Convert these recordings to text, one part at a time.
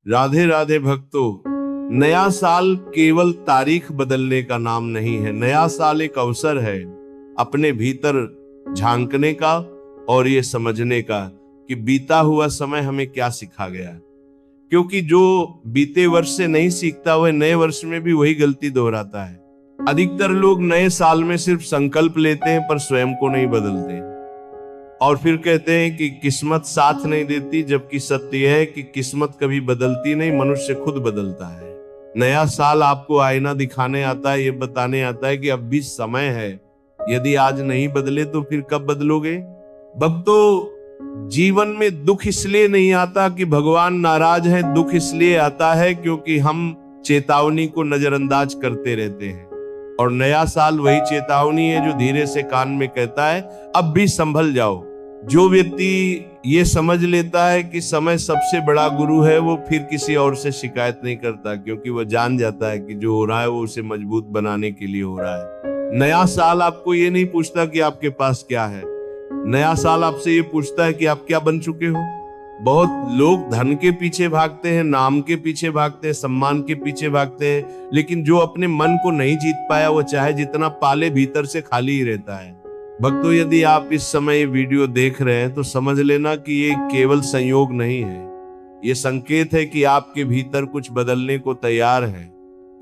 राधे राधे भक्तों, नया साल केवल तारीख बदलने का नाम नहीं है। नया साल एक अवसर है अपने भीतर झांकने का और ये समझने का कि बीता हुआ समय हमें क्या सिखा गया। क्योंकि जो बीते वर्ष से नहीं सीखता वह नए वर्ष में भी वही गलती दोहराता है। अधिकतर लोग नए साल में सिर्फ संकल्प लेते हैं पर स्वयं को नहीं बदलते और फिर कहते हैं कि किस्मत साथ नहीं देती, जबकि सत्य यह है कि किस्मत कभी बदलती नहीं, मनुष्य खुद बदलता है। नया साल आपको आईना दिखाने आता है, ये बताने आता है कि अब भी समय है, यदि आज नहीं बदले तो फिर कब बदलोगे। भक्तों, जीवन में दुख इसलिए नहीं आता कि भगवान नाराज है, दुख इसलिए आता है क्योंकि हम चेतावनी को नजरअंदाज करते रहते हैं। और नया साल वही चेतावनी है जो धीरे से कान में कहता है अब भी संभल जाओ। जो व्यक्ति ये समझ लेता है कि समय सबसे बड़ा गुरु है, वो फिर किसी और से शिकायत नहीं करता, क्योंकि वो जान जाता है कि जो हो रहा है वो उसे मजबूत बनाने के लिए हो रहा है। नया साल आपको ये नहीं पूछता कि आपके पास क्या है, नया साल आपसे ये पूछता है कि आप क्या बन चुके हो। बहुत लोग धन के पीछे भागते हैं, नाम के पीछे भागते हैं, सम्मान के पीछे भागते हैं, लेकिन जो अपने मन को नहीं जीत पाया वो चाहे जितना पाले भीतर से खाली ही रहता है। भक्तों, यदि आप इस समय ये वीडियो देख रहे हैं तो समझ लेना कि ये केवल संयोग नहीं है, ये संकेत है कि आपके भीतर कुछ बदलने को तैयार है।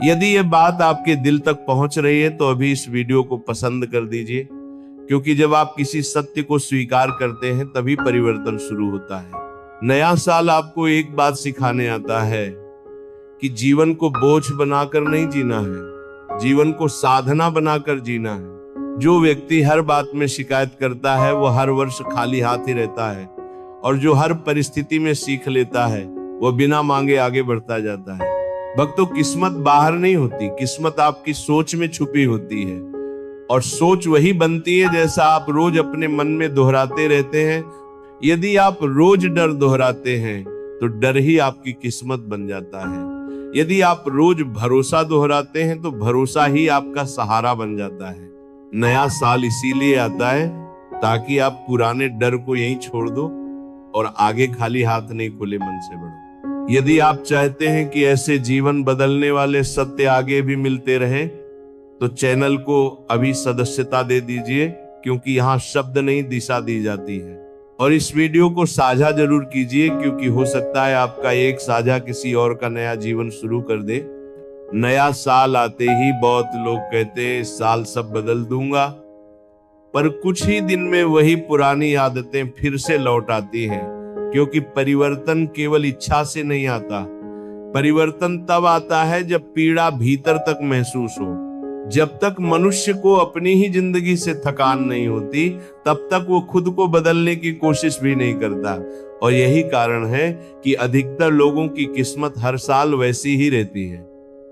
यदि ये बात आपके दिल तक पहुंच रही है तो अभी इस वीडियो को पसंद कर दीजिए, क्योंकि जब आप किसी सत्य को स्वीकार करते हैं तभी परिवर्तन शुरू होता है। नया साल आपको एक बात सिखाने आता है कि जीवन को बोझ बनाकर नहीं जीना है, जीवन को साधना बनाकर जीना है। जो व्यक्ति हर बात में शिकायत करता है वो हर वर्ष खाली हाथ ही रहता है, और जो हर परिस्थिति में सीख लेता है वो बिना मांगे आगे बढ़ता जाता है। भक्तों, किस्मत बाहर नहीं होती, किस्मत आपकी सोच में छुपी होती है, और सोच वही बनती है जैसा आप रोज अपने मन में दोहराते रहते हैं। यदि आप रोज डर दोहराते हैं तो डर ही आपकी किस्मत बन जाता है। यदि आप रोज भरोसा दोहराते हैं तो भरोसा ही आपका सहारा बन जाता है। नया साल इसीलिए आता है ताकि आप पुराने डर को यहीं छोड़ दो और आगे खाली हाथ नहीं खुले मन से बढ़ो। यदि आप चाहते हैं कि ऐसे जीवन बदलने वाले सत्य आगे भी मिलते रहे तो चैनल को अभी सदस्यता दे दीजिए, क्योंकि यहाँ शब्द नहीं दिशा दी जाती है। और इस वीडियो को साझा जरूर कीजिए, क्योंकि हो सकता है आपका एक साझा किसी और का नया जीवन शुरू कर दे। नया साल आते ही बहुत लोग कहते हैं इस साल सब बदल दूंगा, पर कुछ ही दिन में वही पुरानी आदतें फिर से लौट आती हैं, क्योंकि परिवर्तन केवल इच्छा से नहीं आता। परिवर्तन तब आता है जब पीड़ा भीतर तक महसूस हो। जब तक मनुष्य को अपनी ही जिंदगी से थकान नहीं होती तब तक वो खुद को बदलने की कोशिश भी नहीं करता। और यही कारण है कि अधिकतर लोगों की किस्मत हर साल वैसी ही रहती है।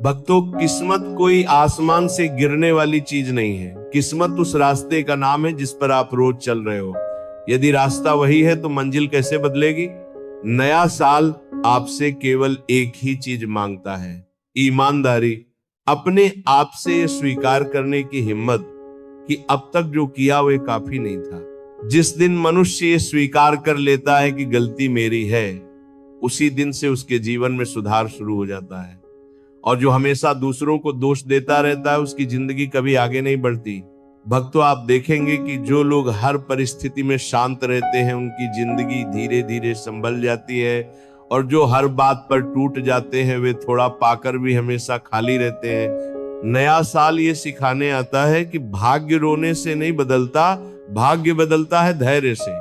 भक्तों, किस्मत कोई आसमान से गिरने वाली चीज नहीं है। किस्मत उस रास्ते का नाम है जिस पर आप रोज चल रहे हो। यदि रास्ता वही है तो मंजिल कैसे बदलेगी। नया साल आपसे केवल एक ही चीज मांगता है, ईमानदारी। अपने आप से स्वीकार करने की हिम्मत कि अब तक जो किया वह काफी नहीं था। जिस दिन मनुष्य ये स्वीकार कर लेता है कि गलती मेरी है, उसी दिन से उसके जीवन में सुधार शुरू हो जाता है। और जो हमेशा दूसरों को दोष देता रहता है उसकी जिंदगी कभी आगे नहीं बढ़ती। भक्तों, आप देखेंगे कि जो लोग हर परिस्थिति में शांत रहते हैं उनकी जिंदगी धीरे धीरे संभल जाती है, और जो हर बात पर टूट जाते हैं वे थोड़ा पाकर भी हमेशा खाली रहते हैं। नया साल ये सिखाने आता है कि भाग्य रोने से नहीं बदलता, भाग्य बदलता है धैर्य से।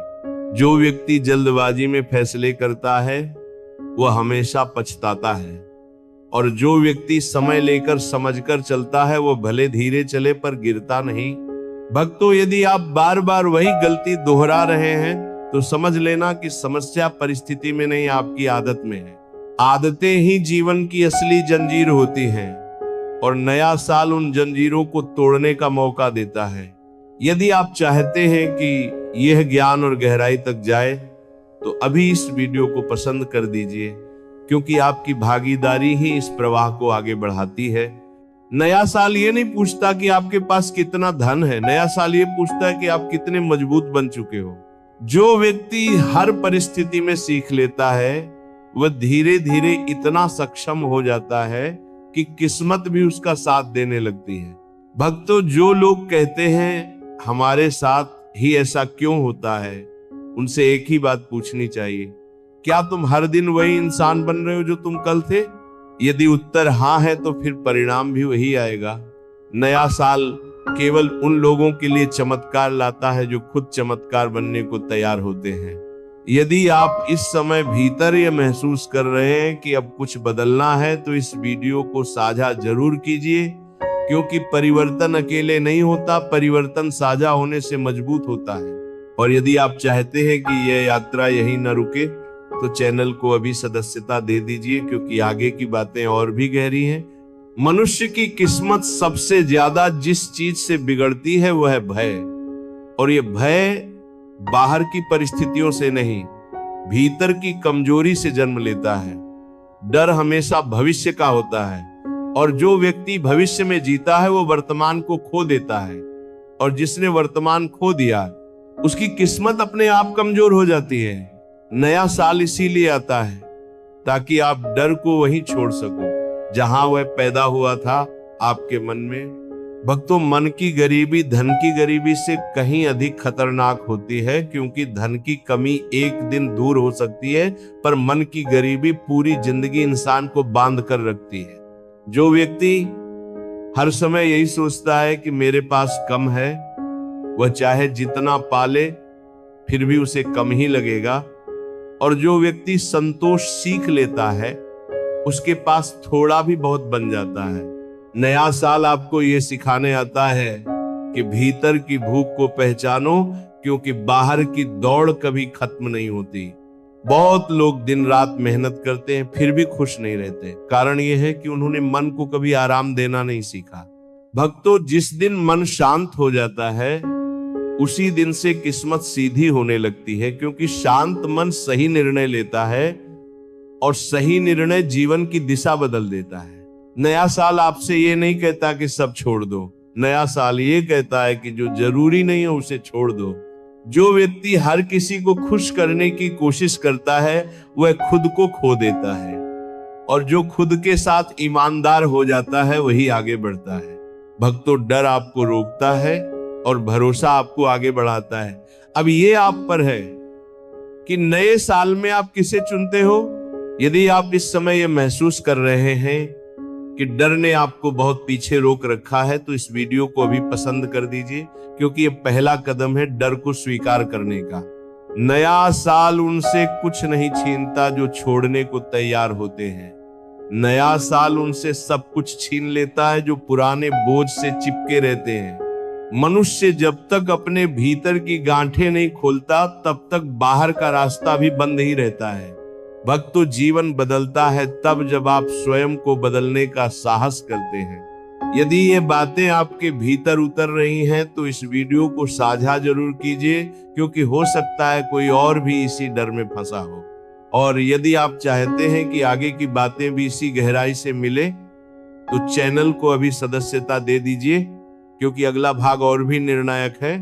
जो व्यक्ति जल्दबाजी में फैसले करता है वह हमेशा पछताता है, और जो व्यक्ति समय लेकर समझकर चलता है वो भले धीरे चले पर गिरता नहीं। भक्तों, यदि आप बार बार वही गलती दोहरा रहे हैं तो समझ लेना कि समस्या परिस्थिति में नहीं, आपकी आदत में है। आदतें ही जीवन की असली जंजीर होती हैं, और नया साल उन जंजीरों को तोड़ने का मौका देता है। यदि आप चाहते हैं कि यह ज्ञान और गहराई तक जाए तो अभी इस वीडियो को पसंद कर दीजिए, क्योंकि आपकी भागीदारी ही इस प्रवाह को आगे बढ़ाती है। नया साल ये नहीं पूछता कि आपके पास कितना धन है, नया साल ये पूछता है कि आप कितने मजबूत बन चुके हो। जो व्यक्ति हर परिस्थिति में सीख लेता है वह धीरे धीरे इतना सक्षम हो जाता है कि किस्मत भी उसका साथ देने लगती है। भक्तों, जो लोग कहते हैं हमारे साथ ही ऐसा क्यों होता है, उनसे एक ही बात पूछनी चाहिए, क्या तुम हर दिन वही इंसान बन रहे हो जो तुम कल थे? यदि उत्तर हाँ है तो फिर परिणाम भी वही आएगा। नया साल केवल उन लोगों के लिए चमत्कार लाता है जो खुद चमत्कार बनने को तैयार होते हैं। यदि आप इस समय भीतर ये महसूस कर रहे हैं कि अब कुछ बदलना है तो इस वीडियो को साझा जरूर कीजिए, क्योंकि परिवर्तन अकेले नहीं होता, परिवर्तन साझा होने से मजबूत होता है। और यदि आप चाहते हैं कि यह यात्रा यहीं न रुके तो चैनल को अभी सदस्यता दे दीजिए, क्योंकि आगे की बातें और भी गहरी हैं। मनुष्य की किस्मत सबसे ज्यादा जिस चीज से बिगड़ती है वह है भय, और ये भय बाहर की परिस्थितियों से नहीं, भीतर की कमजोरी से जन्म लेता है। डर हमेशा भविष्य का होता है, और जो व्यक्ति भविष्य में जीता है वो वर्तमान को खो देता है, और जिसने वर्तमान खो दिया उसकी किस्मत अपने आप कमजोर हो जाती है। नया साल इसीलिए आता है ताकि आप डर को वहीं छोड़ सको जहां वह पैदा हुआ था, आपके मन में। भक्तों, मन की गरीबी धन की गरीबी से कहीं अधिक खतरनाक होती है, क्योंकि धन की कमी एक दिन दूर हो सकती है, पर मन की गरीबी पूरी जिंदगी इंसान को बांध कर रखती है। जो व्यक्ति हर समय यही सोचता है कि मेरे पास कम है, वह चाहे जितना पाले फिर भी उसे कम ही लगेगा। और जो व्यक्ति संतोष सीख लेता है उसके पास थोड़ा भी बहुत बन जाता है। नया साल आपको ये सिखाने आता है कि भीतर की भूख को पहचानो, क्योंकि बाहर की दौड़ कभी खत्म नहीं होती। बहुत लोग दिन रात मेहनत करते हैं फिर भी खुश नहीं रहते। कारण यह है कि उन्होंने मन को कभी आराम देना नहीं सीखा। भक्तों, जिस दिन मन शांत हो जाता है उसी दिन से किस्मत सीधी होने लगती है, क्योंकि शांत मन सही निर्णय लेता है, और सही निर्णय जीवन की दिशा बदल देता है। नया साल आपसे ये नहीं कहता कि सब छोड़ दो, नया साल ये कहता है कि जो जरूरी नहीं है उसे छोड़ दो। जो व्यक्ति हर किसी को खुश करने की कोशिश करता है वह खुद को खो देता है, और जो खुद के साथ ईमानदार हो जाता है वही आगे बढ़ता है। भक्तों, डर आपको रोकता है और भरोसा आपको आगे बढ़ाता है। अब ये आप पर है कि नए साल में आप किसे चुनते हो। यदि आप इस समय ये महसूस कर रहे हैं कि डर ने आपको बहुत पीछे रोक रखा है, तो इस वीडियो को अभी पसंद कर दीजिए, क्योंकि ये पहला कदम है डर को स्वीकार करने का। नया साल उनसे कुछ नहीं छीनता जो छोड़ने को तैयार होते हैं। नया साल उनसे सब कुछ छीन लेता है जो पुराने बोझ से चिपके रहते हैं। मनुष्य जब तक अपने भीतर की गांठें नहीं खोलता तब तक बाहर का रास्ता भी बंद ही रहता है। भक्तों, जीवन बदलता है तब जब आप स्वयं को बदलने का साहस करते हैं। यदि ये बातें आपके भीतर उतर रही हैं तो इस वीडियो को साझा जरूर कीजिए, क्योंकि हो सकता है कोई और भी इसी डर में फंसा हो। और यदि आप चाहते हैं कि आगे की बातें भी इसी गहराई से मिले तो चैनल को अभी सदस्यता दे दीजिए, क्योंकि अगला भाग और भी निर्णायक है।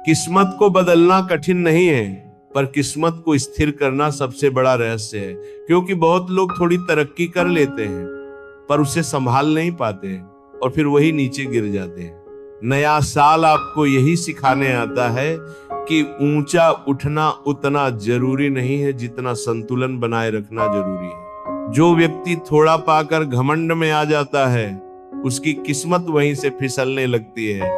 किस्मत को बदलना कठिन नहीं है, पर किस्मत को स्थिर करना सबसे बड़ा रहस्य है। क्योंकि बहुत लोग थोड़ी तरक्की कर लेते हैं पर उसे संभाल नहीं पाते और फिर वही नीचे गिर जाते हैं। नया साल आपको यही सिखाने आता है कि ऊंचा उठना उतना जरूरी नहीं है जितना संतुलन बनाए रखना जरूरी है। जो व्यक्ति थोड़ा पाकर घमंड में आ जाता है उसकी किस्मत वहीं से फिसलने लगती है,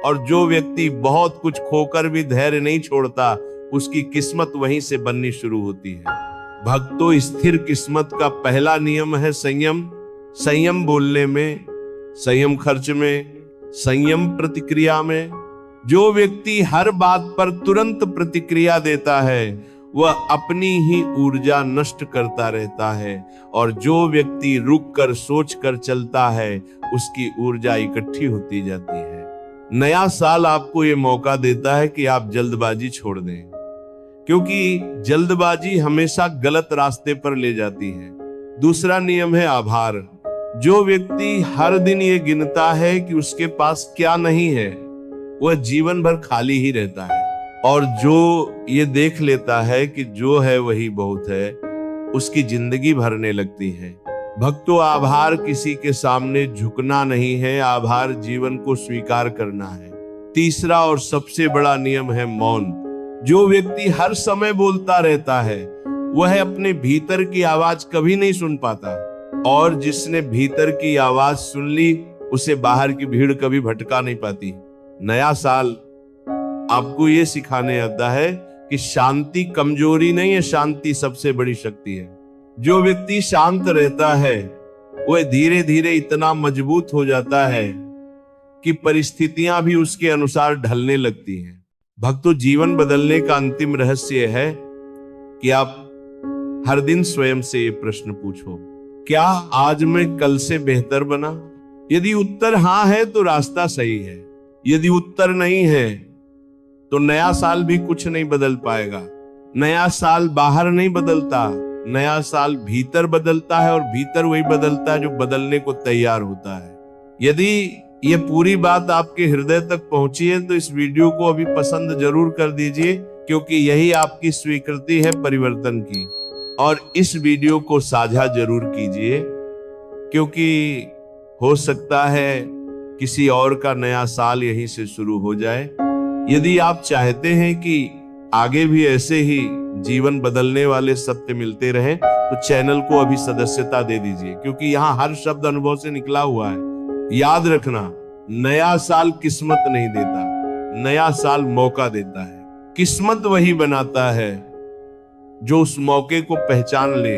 और जो व्यक्ति बहुत कुछ खोकर भी धैर्य नहीं छोड़ता उसकी किस्मत वहीं से बननी शुरू होती है। भक्तों, स्थिर किस्मत का पहला नियम है संयम। संयम बोलने में, संयम खर्च में, संयम प्रतिक्रिया में। जो व्यक्ति हर बात पर तुरंत प्रतिक्रिया देता है वह अपनी ही ऊर्जा नष्ट करता रहता है, और जो व्यक्ति रुक कर सोच कर चलता है उसकी ऊर्जा इकट्ठी होती जाती है। नया साल आपको ये मौका देता है कि आप जल्दबाजी छोड़ दें, क्योंकि जल्दबाजी हमेशा गलत रास्ते पर ले जाती है। दूसरा नियम है आभार। जो व्यक्ति हर दिन ये गिनता है कि उसके पास क्या नहीं है वह जीवन भर खाली ही रहता है। और जो ये देख लेता है कि जो है वही बहुत है, उसकी जिंदगी भरने लगती है। भक्तों, आभार किसी के सामने झुकना नहीं है, आभार जीवन को स्वीकार करना है। तीसरा और सबसे बड़ा नियम है मौन। जो व्यक्ति हर समय बोलता रहता है वह अपने भीतर की आवाज कभी नहीं सुन पाता, और जिसने भीतर की आवाज सुन ली उसे बाहर की भीड़ कभी भटका नहीं पाती। नया साल आपको ये सिखाने आता है कि शांति कमजोरी नहीं है, शांति सबसे बड़ी शक्ति है। जो व्यक्ति शांत रहता है वह धीरे धीरे इतना मजबूत हो जाता है कि परिस्थितियां भी उसके अनुसार ढलने लगती हैं। भक्तों, जीवन बदलने का अंतिम रहस्य है कि आप हर दिन स्वयं से ये प्रश्न पूछो, क्या आज मैं कल से बेहतर बना? यदि उत्तर हाँ है तो रास्ता सही है, यदि उत्तर नहीं है तो नया साल भी कुछ नहीं बदल पाएगा। नया साल बाहर नहीं बदलता, नया साल भीतर बदलता है, और भीतर वही बदलता है जो बदलने को तैयार होता है। यदि ये पूरी बात आपके हृदय तक पहुंची है तो इस वीडियो को अभी पसंद जरूर कर दीजिए, क्योंकि यही आपकी स्वीकृति है परिवर्तन की। और इस वीडियो को साझा जरूर कीजिए, क्योंकि हो सकता है किसी और का नया साल यहीं से शुरू हो जाए। यदि आप चाहते हैं कि आगे भी ऐसे ही जीवन बदलने वाले सत्य मिलते रहें तो चैनल को अभी सदस्यता दे दीजिए, क्योंकि यहाँ हर शब्द अनुभव से निकला हुआ है। याद रखना, नया साल किस्मत नहीं देता, नया साल मौका देता है। किस्मत वही बनाता है जो उस मौके को पहचान ले